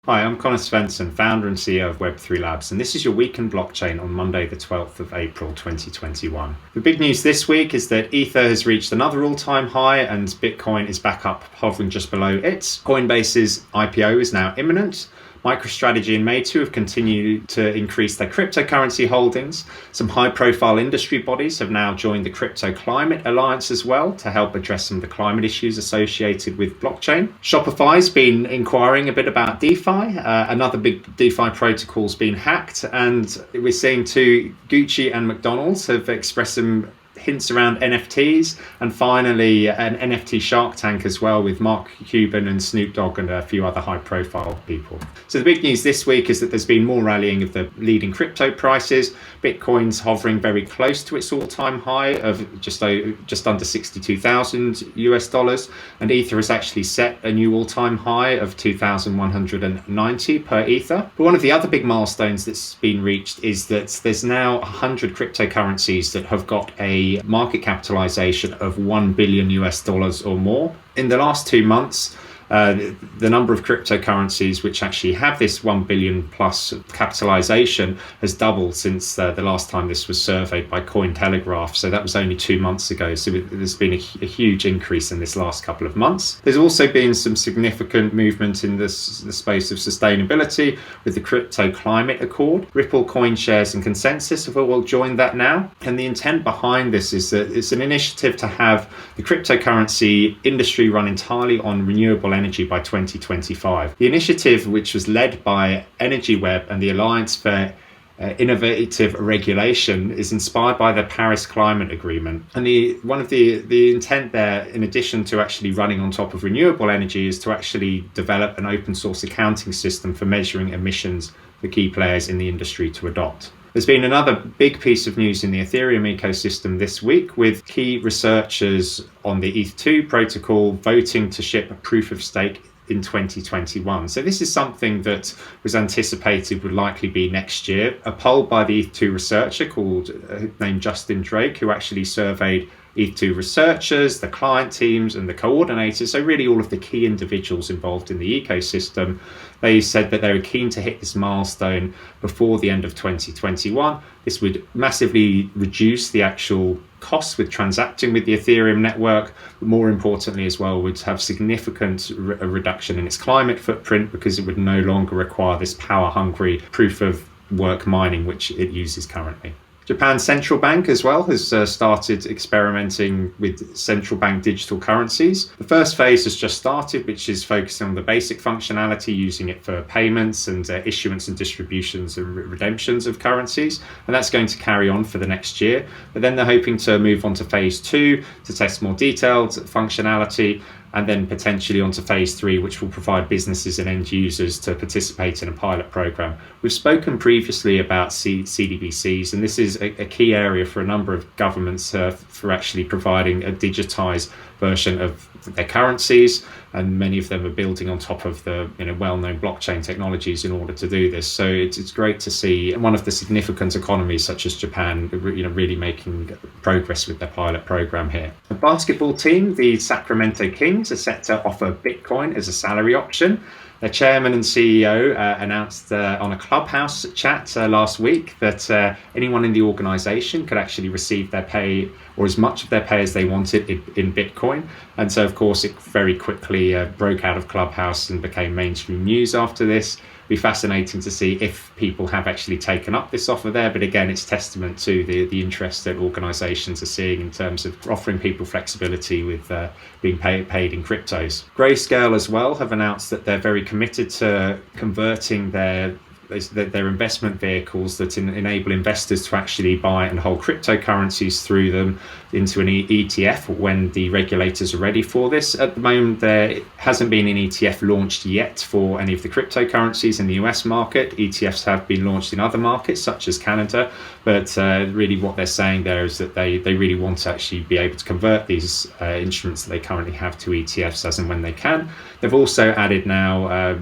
Hi, I'm Conor Svensson, founder and CEO of Web3 Labs, and this is your Week in Blockchain on Monday, the 12th of April, 2021. The big news this week is that Ether has reached another all-time high and Bitcoin is back up, hovering just below it. Coinbase's IPO is now imminent. MicroStrategy and Meitu have continued to increase their cryptocurrency holdings. Some high-profile industry bodies have now joined the Crypto Climate Alliance as well to help address some of the climate issues associated with blockchain. Shopify's been inquiring a bit about DeFi. Another big DeFi protocol's been hacked, and we're seeing too Gucci and McDonald's have expressed some hints around NFTs, and finally an NFT Shark Tank as well with Mark Cuban and Snoop Dogg and a few other high-profile people. So the big news this week is that there's been more rallying of the leading crypto prices. Bitcoin's hovering very close to its all-time high of just under 62,000 US dollars, and Ether has actually set a new all-time high of 2,190 per Ether. But one of the other big milestones that's been reached is that there's now 100 cryptocurrencies that have got a market capitalization of $1 billion US dollars or more. In the last 2 months, the number of cryptocurrencies which actually have this 1 billion plus capitalization has doubled since the last time this was surveyed by Cointelegraph. So that was only 2 months ago. So there's been a huge increase in this last couple of months. There's also been some significant movement in the space of sustainability with the Crypto Climate Accord. Ripple, CoinShares and ConsenSys have all joined that now. And the intent behind this is that it's an initiative to have the cryptocurrency industry run entirely on renewable energy by 2025. The initiative, which was led by EnergyWeb and the Alliance for Innovative Regulation, is inspired by the Paris Climate Agreement. And one of the intent there, in addition to actually running on top of renewable energy, is to actually develop an open source accounting system for measuring emissions for key players in the industry to adopt. There's been another big piece of news in the Ethereum ecosystem this week, with key researchers on the ETH2 protocol voting to ship a proof of stake in 2021. So this is something that was anticipated would likely be next year. A poll by the ETH2 researcher named Justin Drake, who actually surveyed ETH2 researchers, the client teams and the coordinators, so really all of the key individuals involved in the ecosystem. They said that they were keen to hit this milestone before the end of 2021. This would massively reduce the actual costs with transacting with the Ethereum network, but more importantly as well, would have significant reduction in its climate footprint, because it would no longer require this power-hungry proof of work mining which it uses currently. Japan's central bank as well has started experimenting with central bank digital currencies. The first phase has just started, which is focusing on the basic functionality, using it for payments and issuance and distributions and redemptions of currencies. And that's going to carry on for the next year. But then they're hoping to move on to phase 2 to test more detailed functionality, and then potentially onto phase 3, which will provide businesses and end users to participate in a pilot program. We've spoken previously about CBDCs, and this is a key area for a number of governments for actually providing a digitized version of their currencies, and many of them are building on top of the well-known blockchain technologies in order to do this. So it's great to see one of the significant economies such as Japan really making progress with their pilot program here. The basketball team, the Sacramento Kings, are set to offer Bitcoin as a salary option. Their chairman and CEO announced on a Clubhouse chat last week that anyone in the organization could actually receive their pay, or as much of their pay as they wanted, in Bitcoin. And so, of course, it very quickly broke out of Clubhouse and became mainstream news after this. Be fascinating to see if people have actually taken up this offer there, but again, it's testament to the interest that organizations are seeing in terms of offering people flexibility with being paid in cryptos. Grayscale as well have announced that they're very committed to converting their investment vehicles that enable investors to actually buy and hold cryptocurrencies through them into an ETF when the regulators are ready for this. At the moment, there hasn't been an ETF launched yet for any of the cryptocurrencies in the US market. ETFs have been launched in other markets such as Canada, but really what they're saying there is that they really want to actually be able to convert these instruments that they currently have to ETFs as and when they can. They've also added now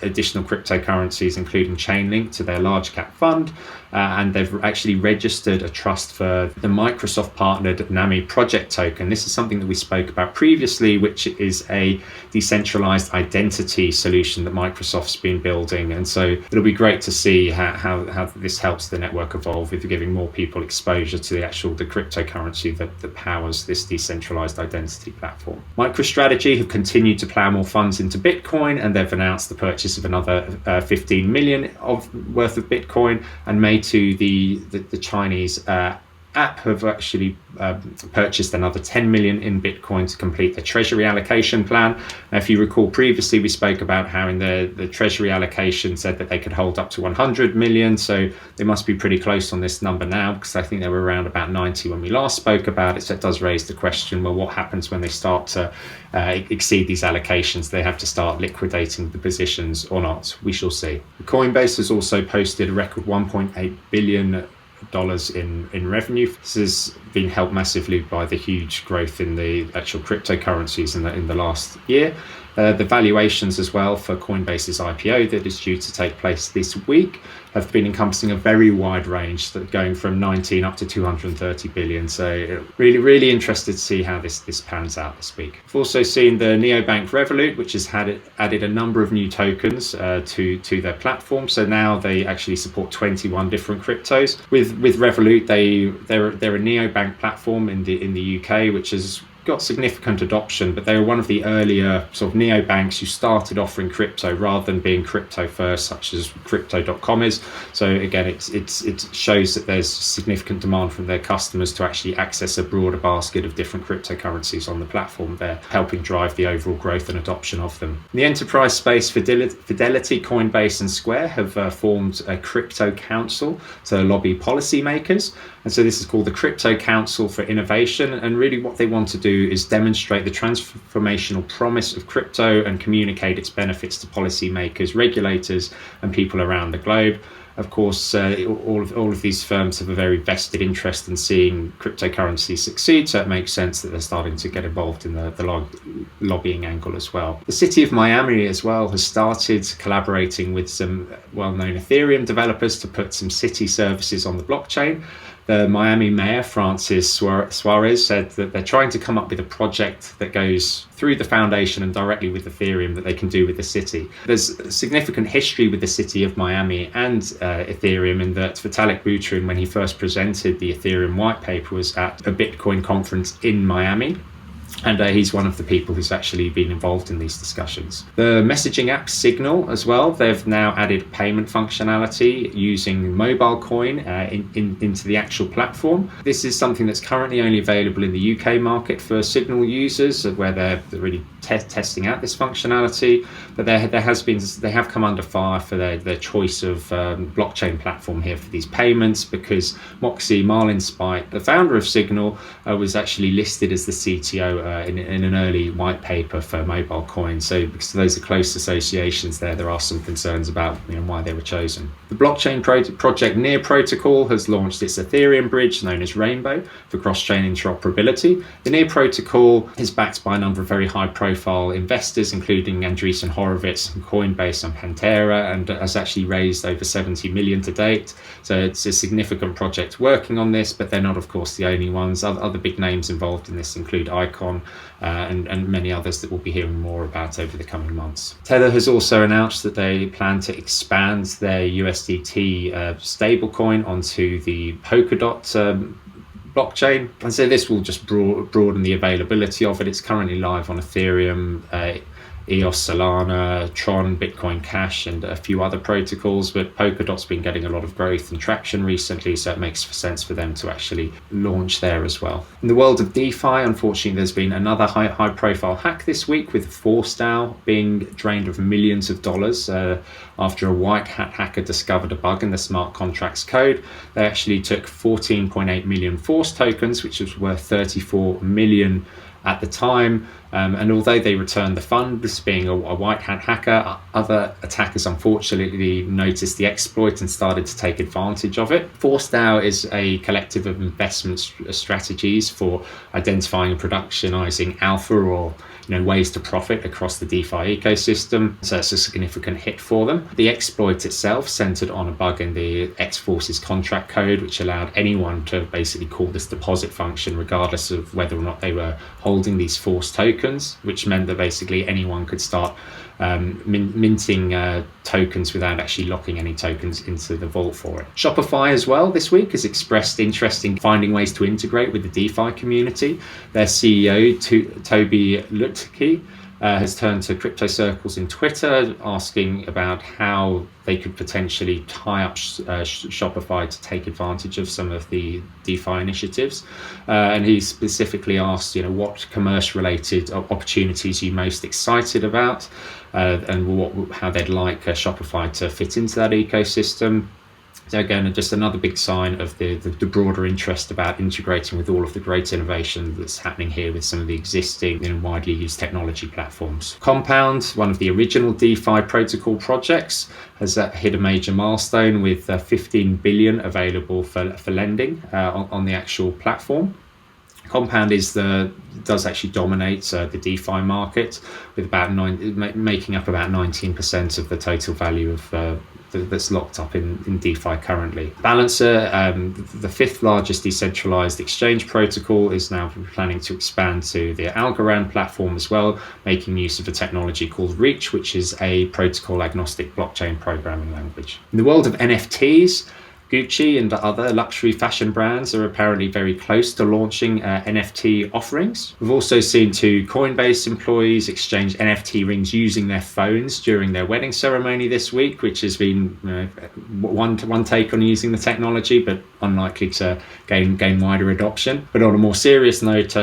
additional cryptocurrencies, including Chainlink to their large cap fund, and they've actually registered a trust for the Microsoft partnered Nahmii project token. This is something that we spoke about previously, which is a decentralized identity solution that Microsoft's been building. And so it'll be great to see how this helps the network evolve with giving more people exposure to the cryptocurrency that powers this decentralized identity platform. MicroStrategy have continued to plow more funds into Bitcoin, and they've announced the purchase of another 15 million worth of Bitcoin, and Meitu, the Chinese app, have actually purchased another 10 million in Bitcoin to complete the treasury allocation plan. Now, if you recall previously, we spoke about how in the treasury allocation said that they could hold up to 100 million. So they must be pretty close on this number now, because I think they were around about 90 when we last spoke about it. So it does raise the question, well, what happens when they start to exceed these allocations? They have to start liquidating the positions or not? We shall see. Coinbase has also posted a record $1.8 billion in revenue. This has been helped massively by the huge growth in the actual cryptocurrencies in the last year. The valuations as well for Coinbase's IPO that is due to take place this week have been encompassing a very wide range, going from 19 up to 230 billion. So really interested to see how this pans out this week. We've also seen the neobank Revolut, which has added a number of new tokens to their platform. So now they actually support 21 different cryptos. With Revolut, they're a neobank platform in the UK, which has got significant adoption, but they were one of the earlier sort of neobanks who started offering crypto rather than being crypto first, such as crypto.com is. So again, it shows that there's significant demand from their customers to actually access a broader basket of different cryptocurrencies on the platform. They're helping drive the overall growth and adoption of them. In the enterprise space, Fidelity, Coinbase and Square have formed a crypto council to lobby policymakers. And so this is called the Crypto Council for Innovation. And really what they want to do is demonstrate the transformational promise of crypto and communicate its benefits to policymakers, regulators, and people around the globe. Of course, all of these firms have a very vested interest in seeing cryptocurrency succeed, so it makes sense that they're starting to get involved in the lobbying angle as well. The city of Miami as well has started collaborating with some well-known Ethereum developers to put some city services on the blockchain. The Miami mayor, Francis Suarez, said that they're trying to come up with a project that goes through the foundation and directly with Ethereum that they can do with the city. There's a significant history with the city of Miami and Ethereum, in that Vitalik Buterin, when he first presented the Ethereum white paper, was at a Bitcoin conference in Miami. And he's one of the people who's actually been involved in these discussions. The messaging app Signal as well, they've now added payment functionality using mobile coin into the actual platform. This is something that's currently only available in the UK market for Signal users, where they're really testing out this functionality. But they have come under fire for their choice of blockchain platform here for these payments, because Moxie Marlinspike, the founder of Signal, was actually listed as the CTO in an early white paper for mobile coins. So because those are close associations there are some concerns about why they were chosen. The blockchain project Near Protocol has launched its Ethereum bridge known as Rainbow for cross-chain interoperability. The Near Protocol is backed by a number of very high-profile investors, including Andreessen Horowitz and Coinbase and Pantera, and has actually raised over 70 million to date. So it's a significant project working on this, but they're not, of course, the only ones. Other big names involved in this include Icon and many others that we'll be hearing more about over the coming months. Tether has also announced that they plan to expand their USDT stablecoin onto the Polkadot blockchain, and so this will just broaden the availability of it. It's currently live on Ethereum, EOS, Solana, Tron, Bitcoin Cash, and a few other protocols, but Polkadot's been getting a lot of growth and traction recently, so it makes sense for them to actually launch there as well. In the world of DeFi, unfortunately, there's been another high-profile hack this week, with ForceDAO being drained of millions of dollars after a white hat hacker discovered a bug in the smart contracts code. They actually took 14.8 million Force tokens, which was worth 34 million at the time, And although they returned the funds, being a white hat hacker, other attackers unfortunately noticed the exploit and started to take advantage of it. ForceDAO is a collective of investment strategies for identifying and productionizing alpha, or ways to profit across the DeFi ecosystem. So it's a significant hit for them. The exploit itself centered on a bug in the X-Forces contract code, which allowed anyone to basically call this deposit function regardless of whether or not they were holding these force tokens, which meant that basically anyone could start minting tokens without actually locking any tokens into the vault for it. Shopify as well this week has expressed interest in finding ways to integrate with the DeFi community. Their CEO, Toby Lutke, has turned to crypto circles in Twitter asking about how they could potentially tie up Shopify to take advantage of some of the DeFi initiatives. And he specifically asked, what commerce-related opportunities are you most excited about, and how they'd like Shopify to fit into that ecosystem. So again, just another big sign of the broader interest about integrating with all of the great innovation that's happening here with some of the existing and widely used technology platforms. Compound, one of the original DeFi protocol projects, has hit a major milestone with 15 billion available for lending on the actual platform. Compound does actually dominate the DeFi market, with making up about 19% of the total value of that's locked up in DeFi currently. Balancer, the fifth largest decentralized exchange protocol, is now planning to expand to the Algorand platform as well, making use of a technology called Reach, which is a protocol agnostic blockchain programming language. In the world of NFTs, Gucci and other luxury fashion brands are apparently very close to launching NFT offerings. We've also seen 2 Coinbase employees exchange NFT rings using their phones during their wedding ceremony this week, which has been one take on using the technology, but unlikely to gain wider adoption. But on a more serious note,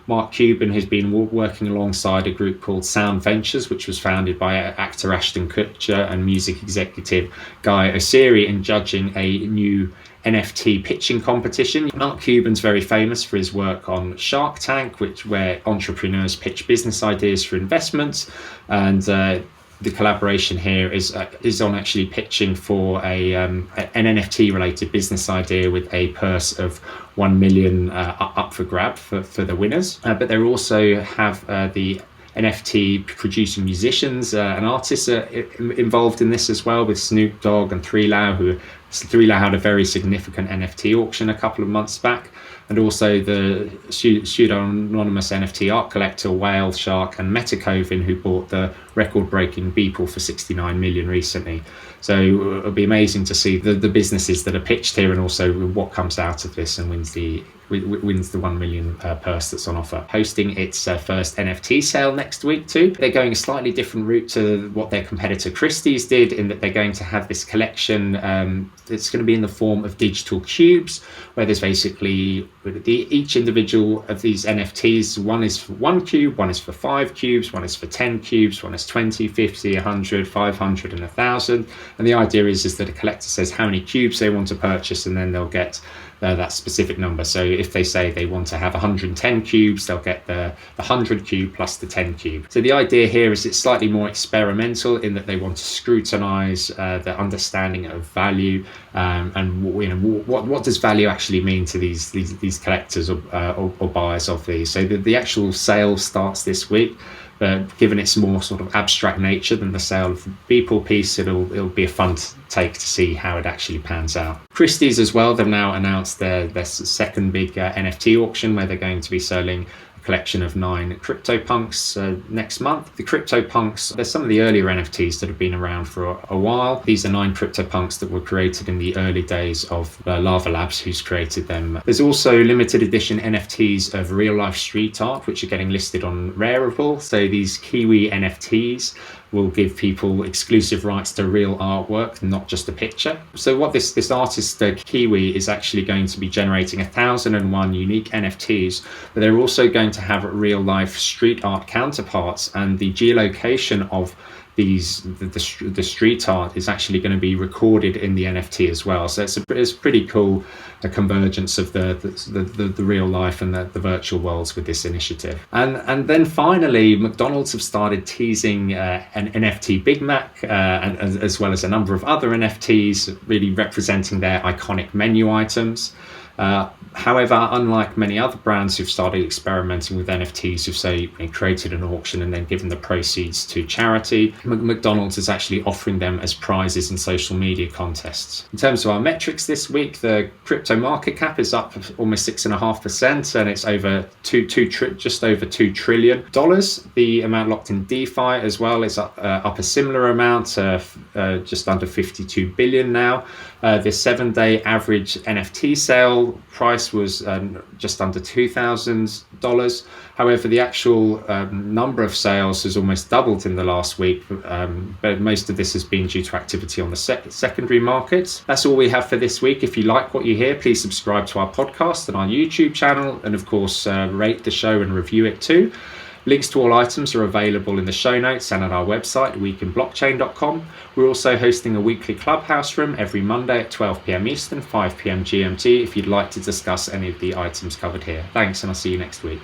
Mark Cuban has been working alongside a group called Sound Ventures, which was founded by actor Ashton Kutcher and music executive Guy Oseary, in judging a new NFT pitching competition. Mark Cuban's very famous for his work on Shark Tank, where entrepreneurs pitch business ideas for investments, and the collaboration here is on actually pitching for an NFT related business idea with a purse of 1 million up for grab for the winners. But they also have the NFT producing musicians and artists are involved in this as well, with Snoop Dogg and 3Lau, 3Lau had a very significant NFT auction a couple of months back, and also the pseudonymous NFT art collector Whale Shark and Metacoven, who bought the record-breaking Beeple for 69 million recently. So it'll be amazing to see the businesses that are pitched here, and also what comes out of this and wins the 1 million purse that's on offer. Hosting its first NFT sale next week too. They're going a slightly different route to what their competitor Christie's did, in that they're going to have this collection that's going to be in the form of digital cubes, where there's basically each individual of these NFTs, one is for 1 cube, one is for 5 cubes, one is for 10 cubes, one is 20, 50, 100, 500 and 1,000. And the idea is that a collector says how many cubes they want to purchase, and then they'll get that specific number. So if they say they want to have 110 cubes, they'll get the 100 cube plus the 10 cube. So the idea here is it's slightly more experimental, in that they want to scrutinize the understanding of value, and what does value actually mean to these collectors or buyers of these. So the actual sale starts this week. But given its more sort of abstract nature than the sale of the Beeple piece, it'll be a fun take to see how it actually pans out. Christie's as well, they've now announced their second big NFT auction, where they're going to be selling collection of 9 CryptoPunks next month. The CryptoPunks, there's some of the earlier NFTs that have been around for a while. These are 9 CryptoPunks that were created in the early days of Lava Labs, who's created them. There's also limited edition NFTs of real life street art, which are getting listed on Rarible. So these Kiwi NFTs will give people exclusive rights to real artwork, not just a picture. So what this artist, Kiwi, is actually going to be generating 1,001 unique NFTs, but they're also going to have real life street art counterparts, and the geolocation of the street art is actually going to be recorded in the NFT as well. So it's pretty cool, a convergence of the real life and the virtual worlds with this initiative. And then finally, McDonald's have started teasing an NFT Big Mac, and as well as a number of other NFTs, really representing their iconic menu items. However, unlike many other brands who've started experimenting with NFTs, who've say created an auction and then given the proceeds to charity, McDonald's is actually offering them as prizes in social media contests. In terms of our metrics this week, the crypto market cap is up almost 6.5%, and it's over just over $2 trillion. The amount locked in DeFi as well is up a similar amount, just under 52 billion now. The 7-day average NFT sale price was just under $2,000. However, the actual number of sales has almost doubled in the last week, but most of this has been due to activity on the secondary markets. That's all we have for this week. If you like what you hear, please subscribe to our podcast and our YouTube channel, and of course rate the show and review it too. Links to all items are available in the show notes and on our website, weekinblockchain.com. We're also hosting a weekly Clubhouse room every Monday at 12 p.m. Eastern, 5 p.m. GMT, if you'd like to discuss any of the items covered here. Thanks, and I'll see you next week.